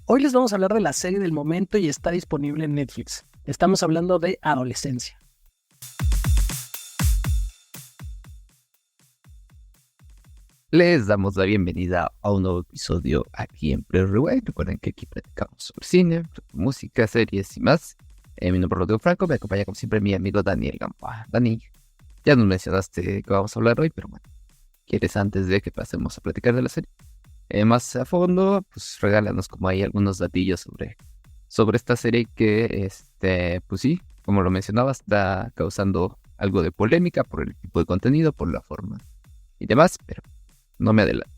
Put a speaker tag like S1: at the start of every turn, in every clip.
S1: Hoy les vamos a hablar de la serie del momento y está disponible en Netflix. Estamos hablando de adolescencia.
S2: Les damos la bienvenida a un nuevo episodio aquí en Play Rewind. Recuerden que aquí platicamos sobre cine, música, series y más. Mi nombre es Rodrigo Franco, me acompaña como siempre mi amigo Daniel Gamboa. Dani, ya nos mencionaste que vamos a hablar hoy, pero bueno, ¿quieres antes de que pasemos a platicar de la serie? Más a fondo, pues regálanos como ahí algunos datillos sobre esta serie que, pues sí, como lo mencionaba, está causando algo de polémica por el tipo de contenido, por la forma y demás, pero no me adelanto.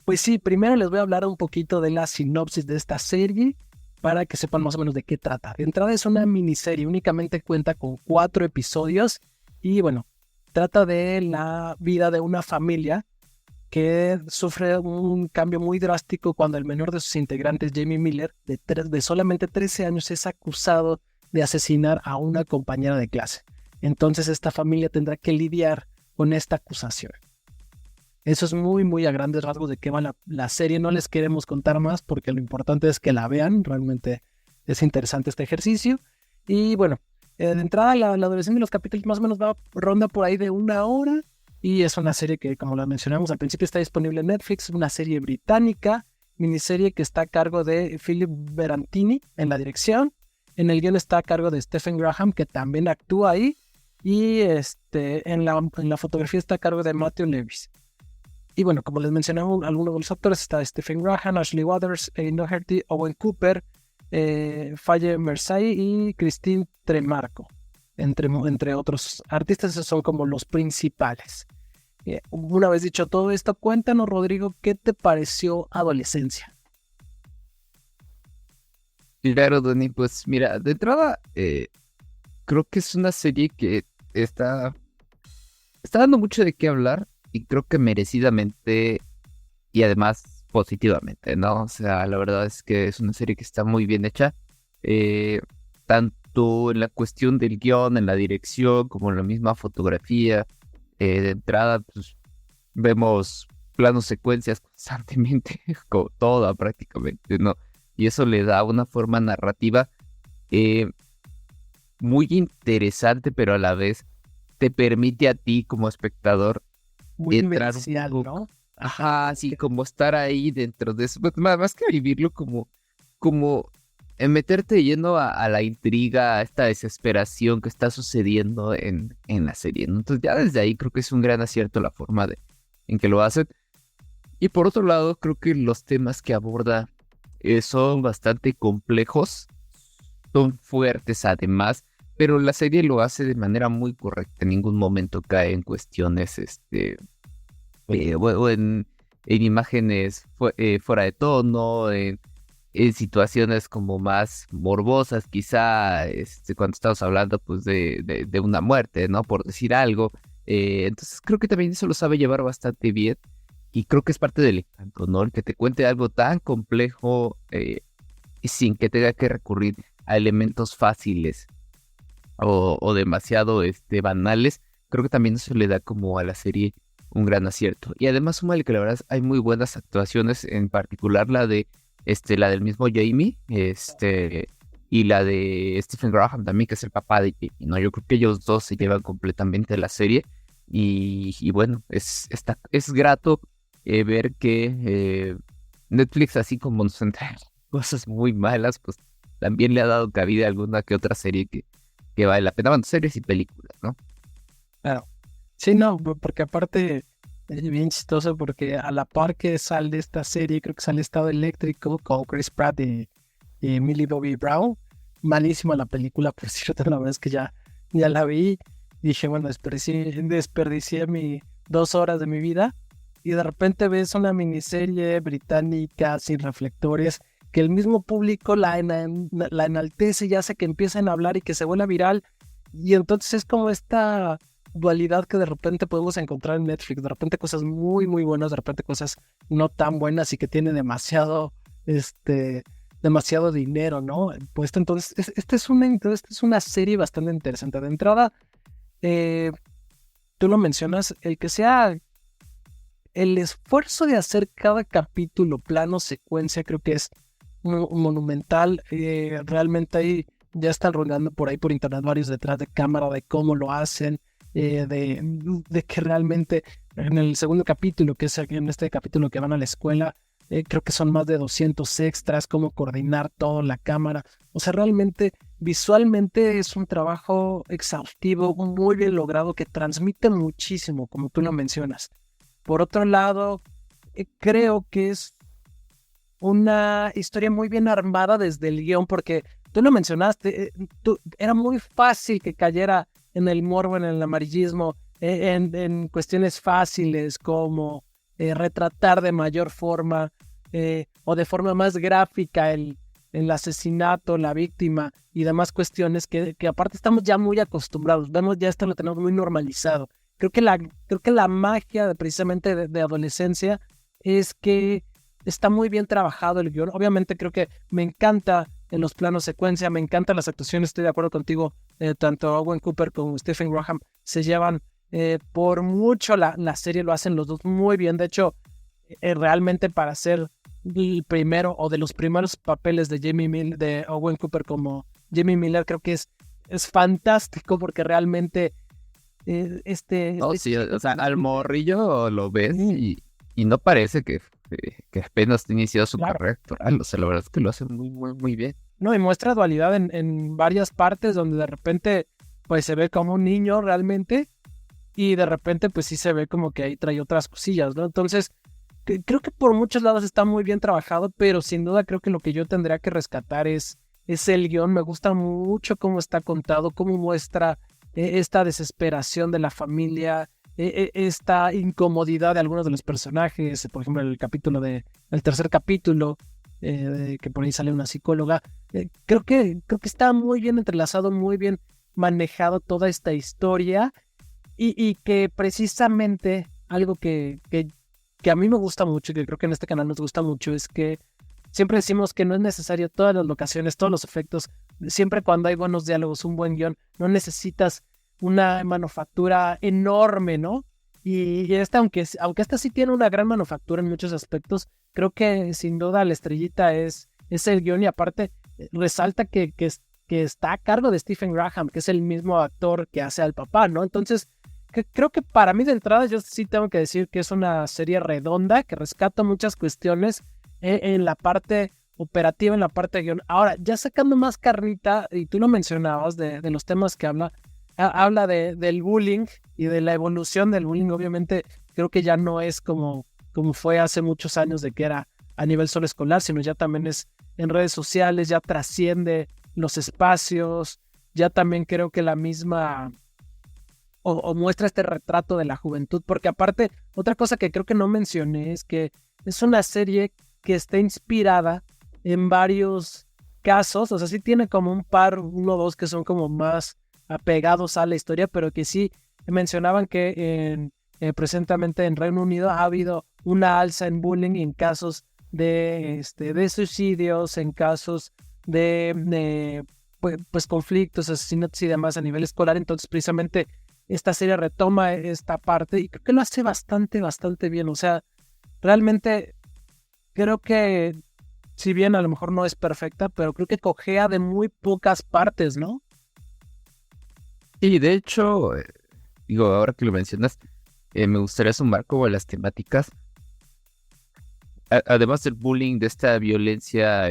S1: Pues sí, primero les voy a hablar un poquito de la sinopsis de esta serie para que sepan más o menos de qué trata. De entrada es una miniserie, únicamente cuenta con 4 episodios y bueno, trata de la vida de una familia que sufre un cambio muy drástico cuando el menor de sus integrantes, Jamie Miller, de solamente 13 años, es acusado de asesinar a una compañera de clase. Entonces esta familia tendrá que lidiar con esta acusación. Eso es muy a grandes rasgos de qué va la serie. No les queremos contar más porque lo importante es que la vean. Realmente es interesante este ejercicio. Y bueno, de entrada la duración de los capítulos más o menos ronda por ahí de 1 hora. Y es una serie que, como la mencionamos al principio, está disponible en Netflix. Una serie británica, miniserie que está a cargo de Philip Berantini en la dirección. En el guión está a cargo de Stephen Graham, que también actúa ahí. Y en la fotografía está a cargo de Matthew Lewis. Y bueno, como les mencionamos, algunos de los actores está Stephen Graham, Ashley Waters, Doherty, Owen Cooper, Faye Mersay y Christine Tremarco, entre otros artistas. Esos son como los principales. Una vez dicho todo esto, cuéntanos, Rodrigo, ¿qué te pareció Adolescencia?
S2: Claro, Dani, pues mira, de entrada, creo que es una serie que está dando mucho de qué hablar y creo que merecidamente y además positivamente, ¿no? O sea, la verdad es que es una serie que está muy bien hecha, eh, tanto en la cuestión del guión, en la dirección, como en la misma fotografía. De entrada, pues vemos planos secuencias constantemente, como toda prácticamente, ¿no? Y eso le da una forma narrativa eh, muy interesante, pero a la vez te permite a ti como espectador
S1: Muy
S2: entrar un
S1: vivencial,
S2: poco,
S1: ¿no? Ajá,
S2: ajá, así como estar ahí dentro de eso, pues, más que vivirlo como meterte lleno a la intriga, a esta desesperación que está sucediendo en la serie, ¿no? Entonces ya desde ahí creo que es un gran acierto la forma en que lo hacen. Y por otro lado, creo que los temas que aborda son bastante complejos, son fuertes además, pero la serie lo hace de manera muy correcta. En ningún momento cae en cuestiones, o en imágenes fuera de tono, en situaciones como más morbosas, quizá, cuando estamos hablando, pues, de una muerte, ¿no? Por decir algo. Entonces creo que también eso lo sabe llevar bastante bien. Y creo que es parte del encanto, ¿no? El que te cuente algo tan complejo y sin que tenga que recurrir a elementos fáciles o demasiado banales. Creo que también eso le da como a la serie un gran acierto. Y además, súmale que la verdad hay muy buenas actuaciones, en particular la del mismo Jamie, y la de Stephen Graham también, que es el papá de Jamie, ¿no? Yo creo que ellos dos se llevan completamente la serie. Y bueno, es grato ver que Netflix, así como nos entrega cosas muy malas, pues también le ha dado cabida a alguna que otra serie que vale la pena. Bueno, series y películas, ¿no?
S1: claro. Sí, no, porque aparte es bien chistoso porque a la par que sale esta serie, creo que sale Estado Eléctrico con Chris Pratt y Millie Bobby Brown. Malísima la película, por cierto, la verdad es que ya la vi. Dije, bueno, desperdicié 2 horas de mi vida. Y de repente ves una miniserie británica sin reflectores que el mismo público la enaltece y hace que empiecen a hablar y que se vuelva viral. Y entonces es como esta dualidad que de repente podemos encontrar en Netflix. De repente cosas muy buenas, de repente cosas no tan buenas y que tiene demasiado dinero, ¿no? Pues entonces, esta es una serie bastante interesante. De entrada, tú lo mencionas, el que sea el esfuerzo de hacer cada capítulo, plano, secuencia, creo que es monumental. Realmente ahí ya están rondando por ahí por internet varios detrás de cámara de cómo lo hacen, de que realmente en el segundo capítulo, que es en este capítulo que van a la escuela, creo que son más de 200 extras, cómo coordinar todo la cámara. O sea, realmente visualmente es un trabajo exhaustivo, muy bien logrado, que transmite muchísimo, como tú lo mencionas. Por otro lado, creo que es una historia muy bien armada desde el guión, porque tú lo mencionaste, era muy fácil que cayera en el morbo, en el amarillismo, en cuestiones fáciles como retratar de mayor forma o de forma más gráfica el asesinato, la víctima y demás cuestiones que aparte estamos ya muy acostumbrados, vemos ya esto lo tenemos muy normalizado. Creo que la magia precisamente de adolescencia es que está muy bien trabajado el guión. Obviamente creo que me encanta en los planos secuencia, me encantan las actuaciones, estoy de acuerdo contigo, tanto Owen Cooper como Stephen Graham se llevan por mucho la serie, lo hacen los dos muy bien. De hecho, realmente para ser el primero o de los primeros papeles de Owen Cooper como Jamie Miller, creo que es fantástico porque realmente
S2: No, sí, o sea, al morrillo lo ves y no parece que apenas ha iniciado su
S1: claro,
S2: carrera actoral. O sea, la verdad es que lo hace muy, muy, muy bien.
S1: no, y muestra dualidad en varias partes donde de repente pues se ve como un niño realmente y de repente pues sí se ve como que ahí trae otras cosillas, ¿no? Entonces, creo que por muchos lados está muy bien trabajado, pero sin duda creo que lo que yo tendría que rescatar es el guión. Me gusta mucho cómo está contado, cómo muestra esta desesperación de la familia, esta incomodidad de algunos de los personajes, por ejemplo, el tercer capítulo, que por ahí sale una psicóloga. Creo que está muy bien entrelazado, muy bien manejado toda esta historia y que precisamente algo que a mí me gusta mucho y que creo que en este canal nos gusta mucho es que siempre decimos que no es necesario todas las locaciones, todos los efectos, siempre cuando hay buenos diálogos, un buen guión, no necesitas una manufactura enorme, ¿no? Y esta, aunque esta sí tiene una gran manufactura en muchos aspectos, creo que sin duda la estrellita es el guión y aparte resalta que está a cargo de Stephen Graham, que es el mismo actor que hace al papá, ¿no? Entonces, creo que para mí de entrada yo sí tengo que decir que es una serie redonda, que rescata muchas cuestiones en la parte operativa, en la parte de guión. Ahora, ya sacando más carnita, y tú lo mencionabas de los temas que habla del bullying y de la evolución del bullying. Obviamente creo que ya no es como fue hace muchos años de que era a nivel solo escolar, sino ya también es en redes sociales, ya trasciende los espacios, ya también creo que la misma o muestra este retrato de la juventud, porque aparte, otra cosa que creo que no mencioné es que es una serie que está inspirada en varios casos, o sea, sí tiene como uno o dos que son como más apegados a la historia, pero que sí mencionaban que presentemente en Reino Unido ha habido una alza en bullying en casos de suicidios, en casos pues conflictos, asesinatos y demás a nivel escolar. Entonces precisamente esta serie retoma esta parte y creo que lo hace bastante, bastante bien. O sea, realmente creo que si bien a lo mejor no es perfecta, pero creo que cojea de muy pocas partes, ¿no?
S2: Y de hecho, digo, ahora que lo mencionas, me gustaría sumar como las temáticas. Además del bullying, de esta violencia,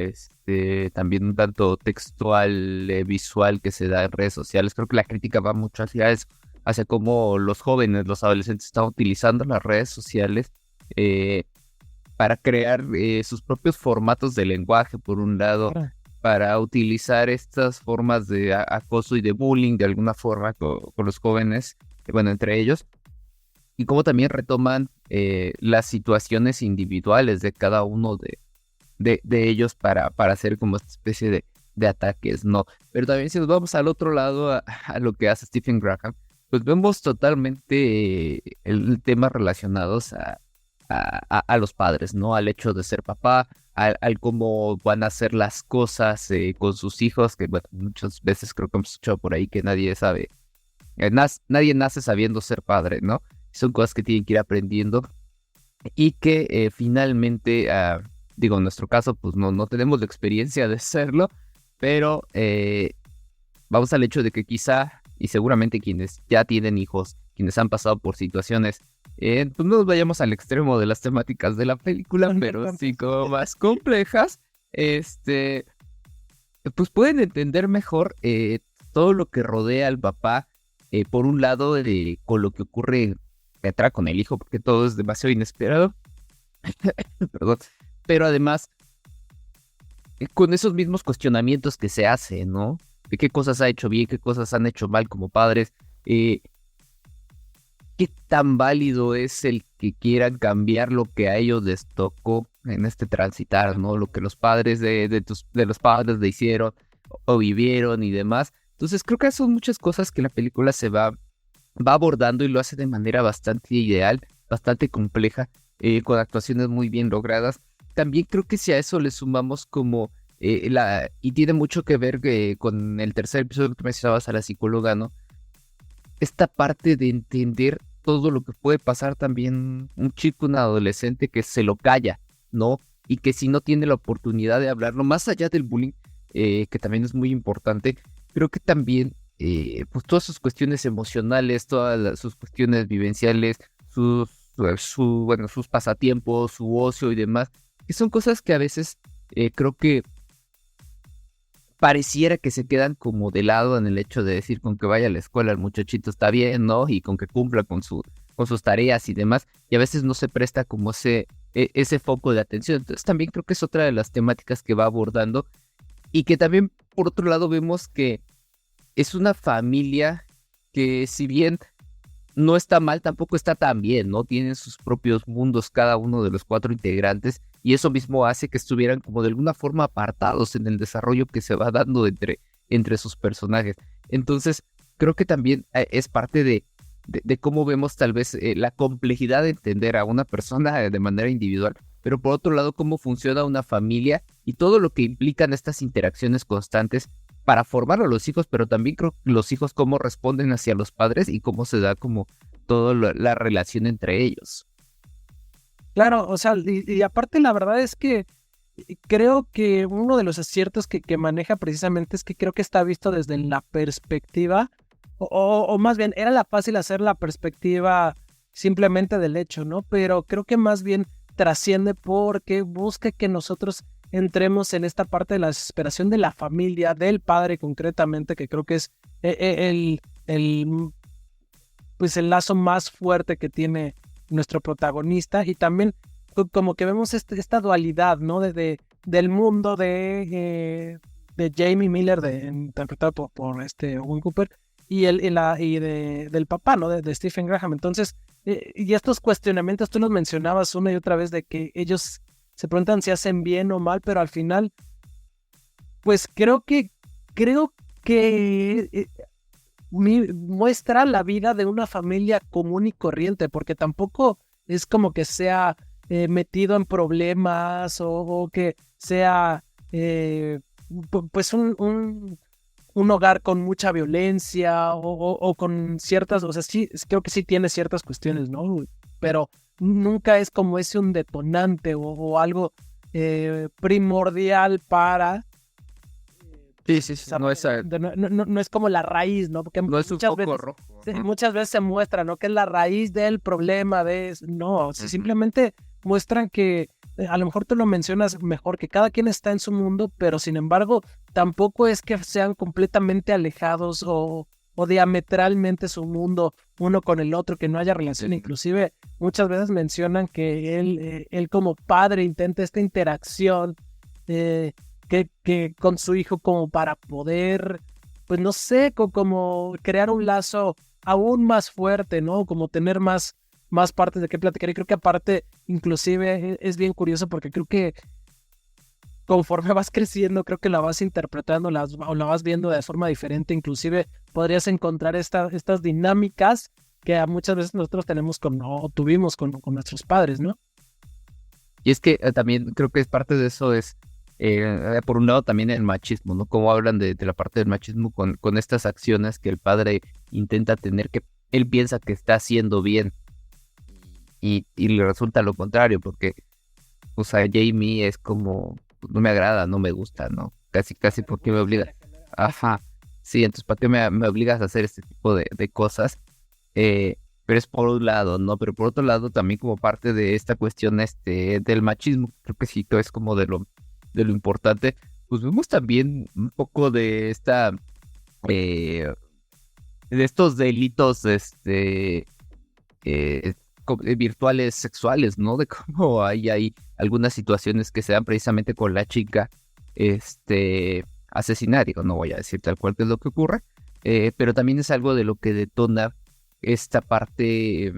S2: también un tanto textual, visual que se da en redes sociales, creo que la crítica va mucho hacia eso, hacia cómo los jóvenes, los adolescentes están utilizando las redes sociales para crear sus propios formatos de lenguaje, por un lado, para utilizar estas formas de acoso y de bullying de alguna forma con los jóvenes, bueno, entre ellos. Y cómo también retoman las situaciones individuales de cada uno de ellos para hacer como esta especie de ataques, ¿no? Pero también si nos vamos al otro lado, a lo que hace Stephen Graham, pues vemos totalmente el tema relacionados a los padres, ¿no? Al hecho de ser papá, al cómo van a hacer las cosas con sus hijos, que bueno, muchas veces creo que hemos escuchado por ahí que nadie sabe, nadie nace sabiendo ser padre, ¿no? Son cosas que tienen que ir aprendiendo y que finalmente digo, en nuestro caso, pues no tenemos la experiencia de hacerlo, pero vamos al hecho de que quizá, y seguramente quienes ya tienen hijos, quienes han pasado por situaciones, pues no nos vayamos al extremo de las temáticas de la película, pero sí como más complejas, pues pueden entender mejor todo lo que rodea al papá, por un lado, con lo que ocurre atrás con el hijo, porque todo es demasiado inesperado, perdón, pero además, con esos mismos cuestionamientos que se hacen, ¿no? De qué cosas ha hecho bien, qué cosas han hecho mal como padres, qué tan válido es el que quieran cambiar lo que a ellos les tocó en este transitar, ¿no? Lo que los padres de los padres le hicieron o vivieron y demás. Entonces creo que son muchas cosas que la película va abordando y lo hace de manera bastante ideal, bastante compleja, con actuaciones muy bien logradas. También creo que si a eso le sumamos como y tiene mucho que ver con el tercer episodio que tú mencionabas a la psicóloga, ¿no? Esta parte de entender todo lo que puede pasar también un chico, un adolescente que se lo calla, ¿no? Y que si no tiene la oportunidad de hablarlo, más allá del bullying, que también es muy importante, creo que también, pues todas sus cuestiones emocionales, sus cuestiones vivenciales, sus pasatiempos, su ocio y demás, que son cosas que a veces creo que pareciera que se quedan como de lado en el hecho de decir con que vaya a la escuela el muchachito está bien, ¿no? Y con que cumpla con sus tareas y demás, y a veces no se presta como ese foco de atención. Entonces también creo que es otra de las temáticas que va abordando y que también por otro lado vemos que es una familia que si bien no está mal, tampoco está tan bien, ¿no? Tienen sus propios mundos cada uno de los 4 integrantes y eso mismo hace que estuvieran como de alguna forma apartados en el desarrollo que se va dando entre sus personajes. Entonces, creo que también es parte de cómo vemos tal vez la complejidad de entender a una persona de manera individual, pero por otro lado, cómo funciona una familia y todo lo que implican estas interacciones constantes para formar a los hijos, pero también creo que los hijos cómo responden hacia los padres y cómo se da como toda la relación entre ellos.
S1: Claro, o sea, y aparte la verdad es que creo que uno de los aciertos que maneja precisamente es que creo que está visto desde la perspectiva, o más bien, era fácil hacer la perspectiva simplemente del hecho, ¿no? Pero creo que más bien trasciende porque busca que nosotros entremos en esta parte de la desesperación de la familia, del padre concretamente, que creo que es pues el lazo más fuerte que tiene nuestro protagonista, y también como que vemos esta dualidad, ¿no? Del mundo de Jamie Miller, interpretado por Owen Cooper, del papá, ¿no? De Stephen Graham. Entonces, y estos cuestionamientos tú los mencionabas una y otra vez de que ellos se preguntan si hacen bien o mal, pero al final, pues creo que muestra la vida de una familia común y corriente, porque tampoco es como que sea metido en problemas o que sea pues un hogar con mucha violencia o con ciertas, o sea, sí, creo que sí tiene ciertas cuestiones, ¿no? Pero nunca es como ese un detonante o algo primordial para...
S2: Sí, no es,
S1: no es como la raíz, ¿no? Porque
S2: no es un foco rojo.
S1: Muchas veces se muestra, ¿no? Que es la raíz del problema no, simplemente muestran que, a lo mejor tú lo mencionas mejor, que cada quien está en su mundo, pero sin embargo, tampoco es que sean completamente alejados o diametralmente su mundo uno con el otro, que no haya relación. Inclusive, muchas veces mencionan que él como padre intenta esta interacción, que con su hijo como para poder, pues no sé, como crear un lazo aún más fuerte, ¿no? Como tener más partes de qué platicar. Y creo que aparte, inclusive, es bien curioso porque creo que conforme vas creciendo, creo que la vas interpretando o la vas viendo de forma diferente. Inclusive podrías encontrar estas dinámicas que muchas veces nosotros tenemos tuvimos con nuestros padres, ¿no?
S2: Y es que también creo que es parte de eso es, por un lado también el machismo, ¿no? Cómo hablan de la parte del machismo con estas acciones que el padre intenta tener, que él piensa que está haciendo bien y le resulta lo contrario, porque o sea, Jamie es como, no me agrada, no me gusta, ¿no? Casi, ¿por qué me obliga? Ajá, sí, entonces, ¿para qué me obligas a hacer este tipo de cosas? Pero es por un lado, ¿no? Pero por otro lado, también como parte de esta cuestión del machismo, creo que sí, todo es como de lo importante, pues vemos también un poco de eh, de estos delitos, virtuales sexuales, ¿no? De cómo hay algunas situaciones que se dan precisamente con la chica, asesinar, digo, no voy a decir tal cual que es lo que ocurre, pero también es algo de lo que detona esta parte,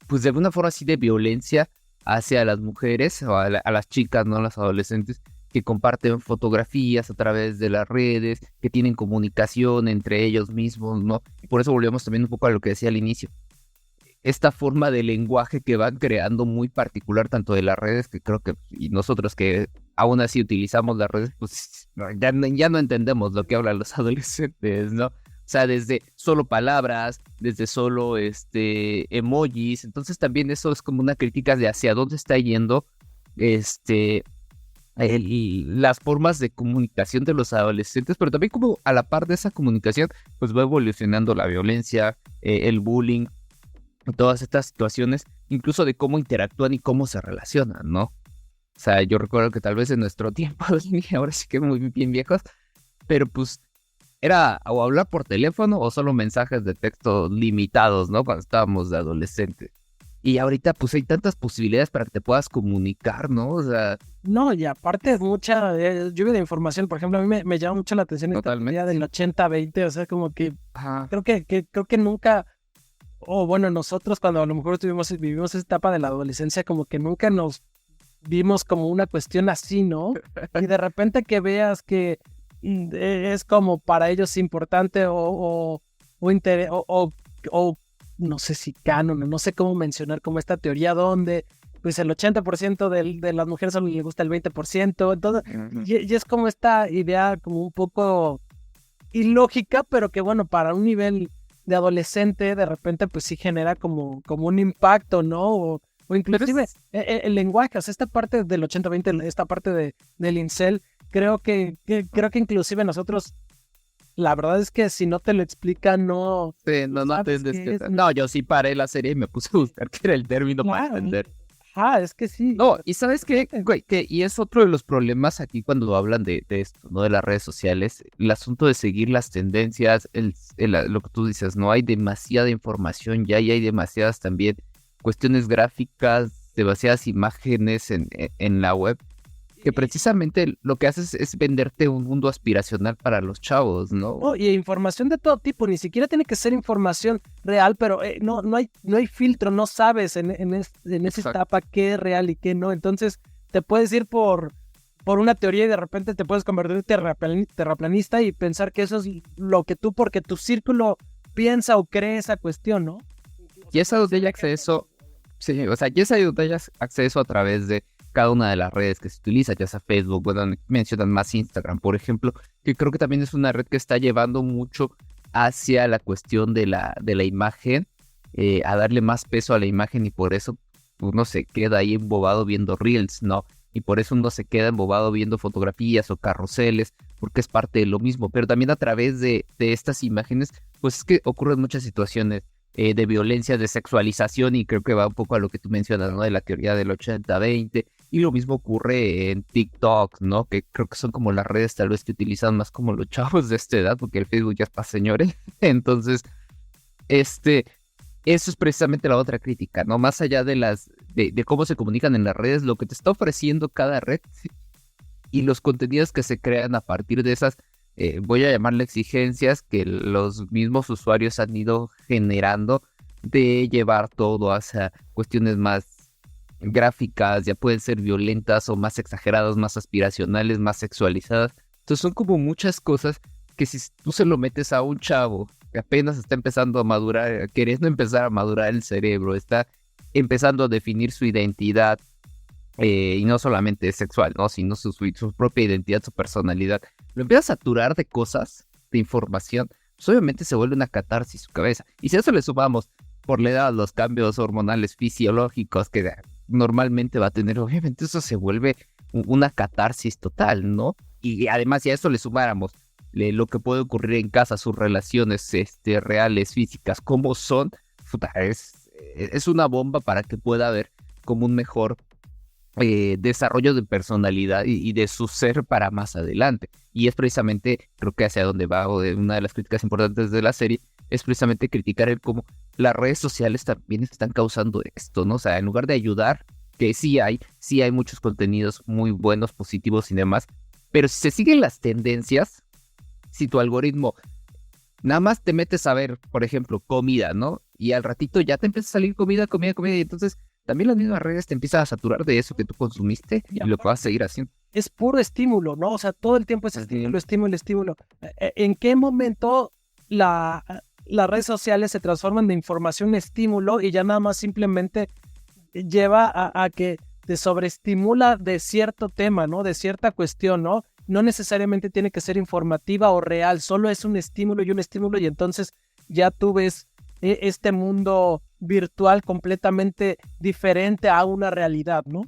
S2: pues de alguna forma así de violencia hacia las mujeres o a las chicas, ¿no? Las adolescentes que comparten fotografías a través de las redes, que tienen comunicación entre ellos mismos, ¿no? Y por eso volvemos también un poco a lo que decía al inicio. Esta forma de lenguaje que van creando muy particular tanto de las redes, que creo que, y nosotros que aún así utilizamos las redes, pues ya no entendemos lo que hablan los adolescentes, ¿no? O sea, desde solo palabras, desde solo emojis. Entonces también eso es como una crítica de hacia dónde está yendo las formas de comunicación de los adolescentes, pero también como a la par de esa comunicación, pues va evolucionando la violencia, el bullying, todas estas situaciones, incluso de cómo interactúan y cómo se relacionan, ¿no? O sea, yo recuerdo que tal vez en nuestro tiempo, ahora sí que muy bien viejos, pero pues era o hablar por teléfono o solo mensajes de texto limitados, ¿no? Cuando estábamos de adolescentes. Y ahorita pues hay tantas posibilidades para que te puedas comunicar, ¿no? O sea...
S1: No, y aparte es mucha lluvia de información. Por ejemplo, a mí me llama mucho la atención esta idea del 80-20, o sea, como que creo que nunca, o bueno, nosotros cuando a lo mejor vivimos esa etapa de la adolescencia, como que nunca nos vimos como una cuestión así, ¿no? Y de repente que veas que es como para ellos importante o no sé si canon, no sé cómo mencionar como esta teoría donde pues el 80% de las mujeres solo les gusta el 20%, entonces, y es como esta idea como un poco ilógica, pero que bueno, para un nivel de adolescente de repente pues sí genera como un impacto, ¿no? O inclusive el lenguaje, o sea, esta parte del 80-20, esta parte del incel, creo que inclusive nosotros, la verdad es que si no te lo explican, no...
S2: Sí, no entiendes que... No, yo sí paré la serie y me puse a buscar qué era el término para entender.
S1: Es que sí.
S2: No, y ¿sabes qué, güey? Y es otro de los problemas aquí cuando hablan de esto, ¿no? De las redes sociales, el asunto de seguir las tendencias, lo que tú dices, ¿no? Hay demasiada información ya y hay demasiadas también cuestiones gráficas, demasiadas imágenes en la web, que precisamente lo que haces es venderte un mundo aspiracional para los chavos, ¿no?
S1: Y información de todo tipo, ni siquiera tiene que ser información real, pero no hay filtro, no sabes en esa etapa qué es real y qué no. Entonces te puedes ir por una teoría y de repente te puedes convertir en terraplanista y pensar que eso es lo que tú, porque tu círculo piensa o cree esa cuestión, ¿no?
S2: Y esa donde hay acceso, sí, o sea, y esa donde hay acceso a través de cada una de las redes que se utiliza, ya sea Facebook, bueno, mencionan más Instagram, por ejemplo, que creo que también es una red que está llevando mucho hacia la cuestión de la imagen, a darle más peso a la imagen y por eso uno se queda ahí embobado viendo reels, ¿no? Y por eso uno se queda embobado viendo fotografías o carruseles, porque es parte de lo mismo, pero también a través de estas imágenes, pues es que ocurren muchas situaciones de violencia, de sexualización, y creo que va un poco a lo que tú mencionas, ¿no? De la teoría del 80-20, y lo mismo ocurre en TikTok, ¿no? Que creo que son como las redes tal vez que utilizan más como los chavos de esta edad, porque el Facebook ya es para señores. Entonces, eso es precisamente la otra crítica, ¿no? Más allá de cómo se comunican en las redes, lo que te está ofreciendo cada red y los contenidos que se crean a partir de esas, voy a llamarle exigencias que los mismos usuarios han ido generando de llevar todo hacia cuestiones más gráficas, ya pueden ser violentas o más exageradas, más aspiracionales, más sexualizadas. Entonces son como muchas cosas que si tú se lo metes a un chavo que apenas está empezando a madurar, queriendo empezar a madurar el cerebro, está empezando a definir su identidad, y no solamente sexual, ¿no? Sino su propia identidad, su personalidad, lo empieza a saturar de cosas, de información, pues obviamente se vuelve una catarsis su cabeza. Y si a eso le sumamos por la edad los cambios hormonales fisiológicos que normalmente va a tener, obviamente eso se vuelve una catarsis total, ¿no? Y además, si a eso le sumáramos lo que puede ocurrir en casa, sus relaciones reales, físicas, cómo son, puta, es una bomba para que pueda haber como un mejor desarrollo de personalidad y de su ser para más adelante. Y es precisamente, creo que hacia donde va, o de una de las críticas importantes de la serie, es precisamente criticar el cómo las redes sociales también están causando esto, ¿no? O sea, en lugar de ayudar, que sí hay muchos contenidos muy buenos, positivos y demás, pero si se siguen las tendencias, si tu algoritmo nada más te metes a ver, por ejemplo, comida, ¿no? Y al ratito ya te empieza a salir comida, y entonces también las mismas redes te empiezan a saturar de eso que tú consumiste y lo que vas a seguir haciendo.
S1: Es puro estímulo, ¿no? O sea, todo el tiempo es estímulo. ¿En qué momento las redes sociales se transforman de información a estímulo y ya nada más simplemente lleva a que te sobreestimula de cierto tema, ¿no? De cierta cuestión, ¿no? No necesariamente tiene que ser informativa o real, solo es un estímulo y entonces ya tú ves este mundo virtual completamente diferente a una realidad, ¿no?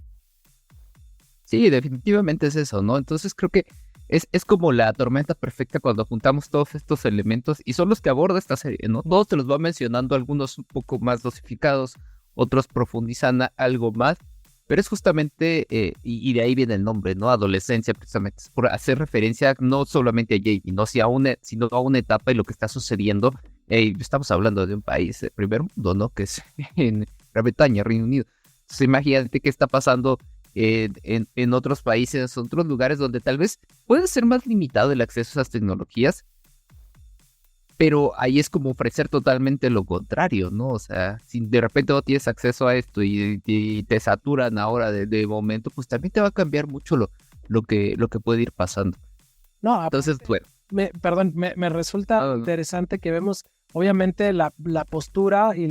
S2: Sí, definitivamente es eso, ¿no? Entonces creo que es como la tormenta perfecta cuando juntamos todos estos elementos y son los que aborda esta serie, ¿no? Todos te los va mencionando, algunos un poco más dosificados, otros profundizan algo más, pero es justamente, y de ahí viene el nombre, ¿no? Adolescencia, precisamente, es por hacer referencia no solamente a Jamie, ¿no? Sino a una etapa y lo que está sucediendo. Estamos hablando de un país de primer mundo, ¿no? Que es en Gran Bretaña, Reino Unido. Entonces imagínate qué está pasando en otros países, en otros lugares donde tal vez puede ser más limitado el acceso a esas tecnologías, pero ahí es como ofrecer totalmente lo contrario, ¿no? O sea, si de repente no tienes acceso a esto y te saturan ahora de momento, pues también te va a cambiar mucho lo que puede ir pasando.
S1: No,
S2: entonces, bueno.
S1: Me resulta interesante que vemos, obviamente, la postura y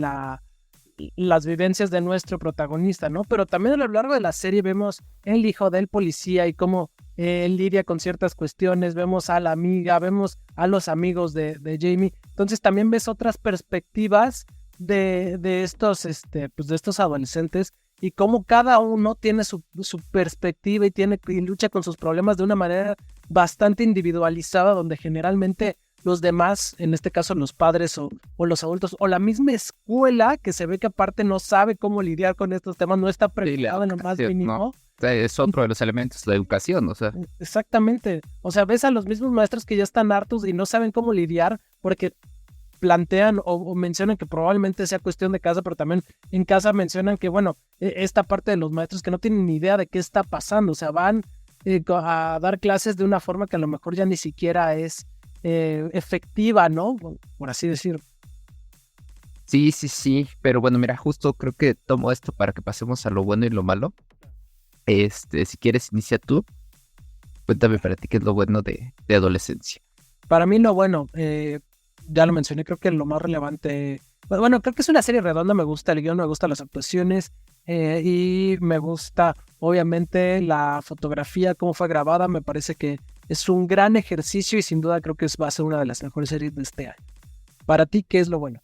S1: las vivencias de nuestro protagonista, ¿no? Pero también a lo largo de la serie vemos el hijo del policía y cómo él lidia con ciertas cuestiones, vemos a la amiga, vemos a los amigos de Jamie, entonces también ves otras perspectivas de estos, pues de estos adolescentes y cómo cada uno tiene su perspectiva y lucha con sus problemas de una manera bastante individualizada, donde generalmente los demás, en este caso los padres o los adultos, o la misma escuela, que se ve que aparte no sabe cómo lidiar con estos temas, no está preparada en lo más mínimo.
S2: ¿No? O sea, es otro de los elementos de la educación, o sea.
S1: Exactamente. O sea, ves a los mismos maestros que ya están hartos y no saben cómo lidiar porque plantean o mencionan que probablemente sea cuestión de casa, pero también en casa mencionan que, bueno, esta parte de los maestros que no tienen ni idea de qué está pasando, o sea, van a dar clases de una forma que a lo mejor ya ni siquiera es efectiva, ¿no? Por así decirlo.
S2: Sí, pero bueno, mira, justo creo que tomo esto para que pasemos a lo bueno y lo malo. Si quieres, inicia tú. Cuéntame para ti qué es lo bueno de adolescencia.
S1: Para mí lo bueno, ya lo mencioné, creo que lo más relevante, bueno, creo que es una serie redonda, me gusta el guión, me gustan las actuaciones y me gusta obviamente la fotografía, cómo fue grabada, me parece que es un gran ejercicio y sin duda creo que va a ser una de las mejores series de este año. Para ti, ¿qué es lo bueno?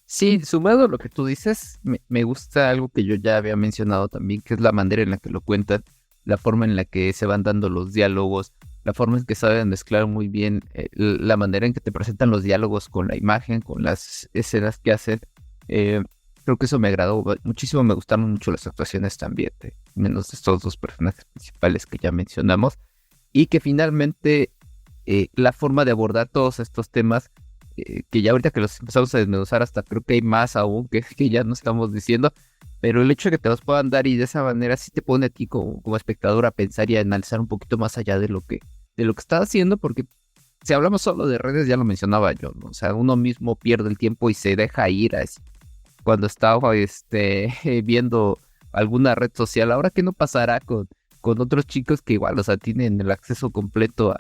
S2: Sí, sumado a lo que tú dices, me gusta algo que yo ya había mencionado también, que es la manera en la que lo cuentan, la forma en la que se van dando los diálogos, la forma en que saben mezclar muy bien la manera en que te presentan los diálogos con la imagen, con las escenas que hacen. Creo que eso me agradó muchísimo, me gustaron mucho las actuaciones también, menos de estos dos personajes principales que ya mencionamos, y que finalmente la forma de abordar todos estos temas, que ya ahorita que los empezamos a desmenuzar hasta creo que hay más aún que ya no estamos diciendo, pero el hecho de que te los puedan dar y de esa manera sí te pone a ti como espectador a pensar y a analizar un poquito más allá de lo que estás haciendo, porque si hablamos solo de redes, ya lo mencionaba yo, ¿no? O sea, uno mismo pierde el tiempo y se deja ir así. Cuando estaba viendo alguna red social, ahora qué no pasará con otros chicos que igual, o sea, tienen el acceso completo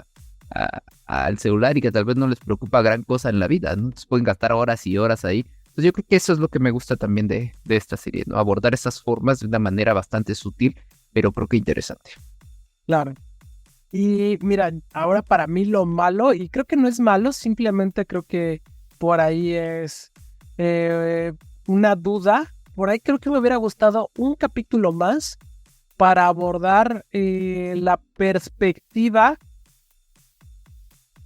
S2: al celular y que tal vez no les preocupa gran cosa en la vida, ¿no? Entonces pueden gastar horas y horas ahí. Entonces yo creo que eso es lo que me gusta también de esta serie, ¿no? Abordar esas formas de una manera bastante sutil, pero creo que interesante.
S1: Claro. Y mira, ahora para mí lo malo, y creo que no es malo, simplemente creo que por ahí es una duda por ahí creo que me hubiera gustado un capítulo más para abordar la perspectiva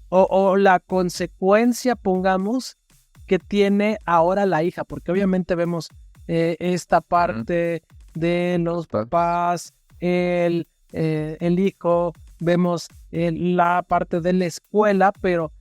S1: o la consecuencia, pongamos, que tiene ahora la hija, porque obviamente vemos esta parte de los papás, el hijo, vemos la parte de la escuela, pero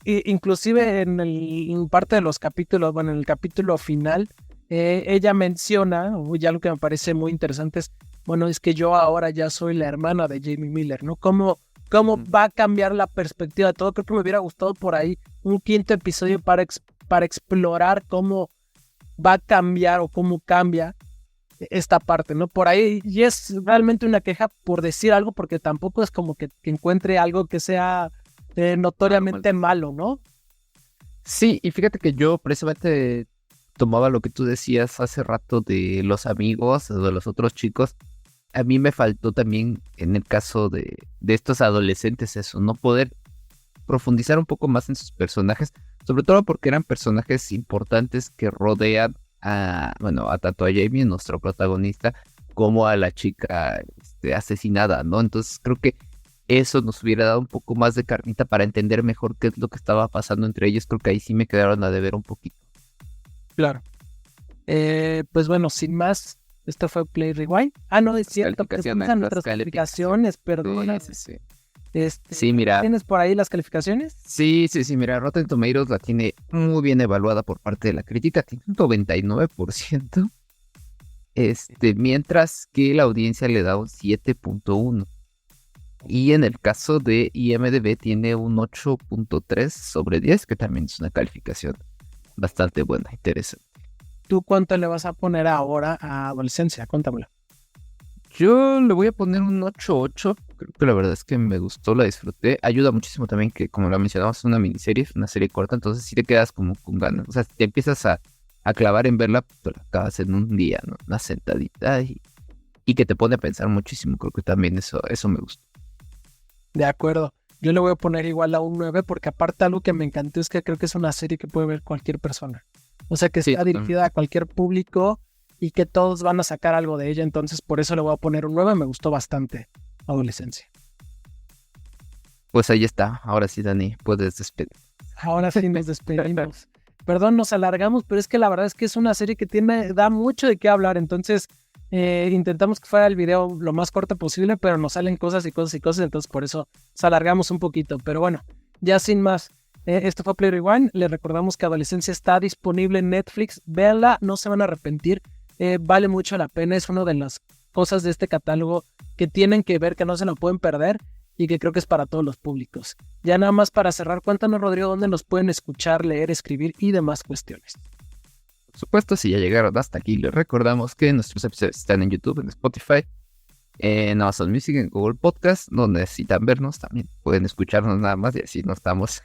S1: inclusive en parte de los capítulos, bueno, en el capítulo final, ella menciona, y algo que me parece muy interesante es, bueno, es que yo ahora ya soy la hermana de Jamie Miller, ¿no? ¿Cómo va a cambiar la perspectiva de todo? Creo que me hubiera gustado por ahí un quinto episodio para explorar cómo va a cambiar o cómo cambia esta parte, ¿no? Por ahí, y es realmente una queja por decir algo, porque tampoco es como que encuentre algo que sea notoriamente malo, ¿no?
S2: Sí, y fíjate que yo precisamente tomaba lo que tú decías hace rato de los amigos o de los otros chicos. A mí me faltó también en el caso de estos adolescentes eso, no poder profundizar un poco más en sus personajes, sobre todo porque eran personajes importantes que rodean a tanto a Jamie, nuestro protagonista, como a la chica asesinada, ¿no? Entonces creo que eso nos hubiera dado un poco más de carnita para entender mejor qué es lo que estaba pasando entre ellos. Creo que ahí sí me quedaron a deber un poquito.
S1: Claro. Pues bueno, sin más, esto fue Play Rewind. No, es cierto, que usan nuestras calificaciones, perdona.
S2: Sí.
S1: Sí, mira. ¿Tienes por ahí las calificaciones?
S2: Sí, mira, Rotten Tomatoes la tiene muy bien evaluada por parte de la crítica, tiene un 99%, mientras que la audiencia le da un 7.1. Y en el caso de IMDb tiene un 8.3 sobre 10, que también es una calificación bastante buena, interesante.
S1: ¿Tú cuánto le vas a poner ahora a Adolescencia? Cuéntamelo.
S2: Yo le voy a poner un 8.8. Creo que la verdad es que me gustó, la disfruté. Ayuda muchísimo también que, como lo mencionamos, es una miniserie, es una serie corta, entonces sí te quedas como con ganas. O sea, si te empiezas a clavar en verla, pues te la acabas en un día, ¿no? Una sentadita y que te pone a pensar muchísimo. Creo que también eso me gustó.
S1: De acuerdo. Yo le voy a poner igual a un 9 porque aparte algo que me encantó es que creo que es una serie que puede ver cualquier persona. O sea, que está dirigida a cualquier público y que todos van a sacar algo de ella. Entonces, por eso le voy a poner un 9. Me gustó bastante Adolescencia.
S2: Pues ahí está. Ahora sí, Dani, puedes despedir.
S1: Ahora sí nos despedimos. Perdón, nos alargamos, pero es que la verdad es que es una serie que da mucho de qué hablar. Entonces, intentamos que fuera el video lo más corto posible, pero nos salen cosas. Entonces, por eso nos alargamos un poquito. Pero bueno, ya sin más. Esto fue Play Rewind. Les recordamos que Adolescencia está disponible en Netflix. Véanla, no se van a arrepentir. Vale mucho la pena. Es una de las cosas de este catálogo que tienen que ver, que no se lo pueden perder y que creo que es para todos los públicos. Ya nada más para cerrar, cuéntanos, Rodrigo, dónde nos pueden escuchar, leer, escribir y demás cuestiones.
S2: Por supuesto, si ya llegaron hasta aquí, les recordamos que nuestros episodios están en YouTube, en Spotify, en Amazon Music, en Google Podcast. No necesitan vernos, también pueden escucharnos nada más y así no estamos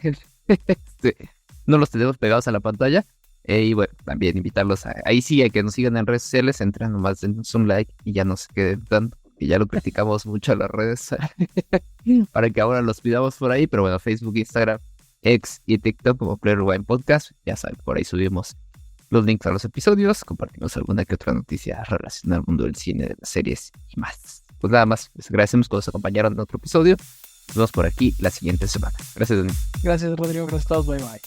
S2: no los tenemos pegados a la pantalla. Y bueno, también invitarlos ahí sí a que nos sigan en redes sociales, entran nomás, denos un like y ya no se queden tanto, que ya lo criticamos mucho a las redes para que ahora los pidamos por ahí. Pero bueno, Facebook, Instagram, X y TikTok como Play Rewind Podcast, ya saben, por ahí subimos los links a los episodios, compartimos alguna que otra noticia relacionada al mundo del cine, de las series y más. Pues nada más, les agradecemos que nos acompañaron en otro episodio. Nos vemos por aquí la siguiente semana. Gracias, Dani.
S1: Gracias, Rodrigo. Gracias a todos. Bye, bye.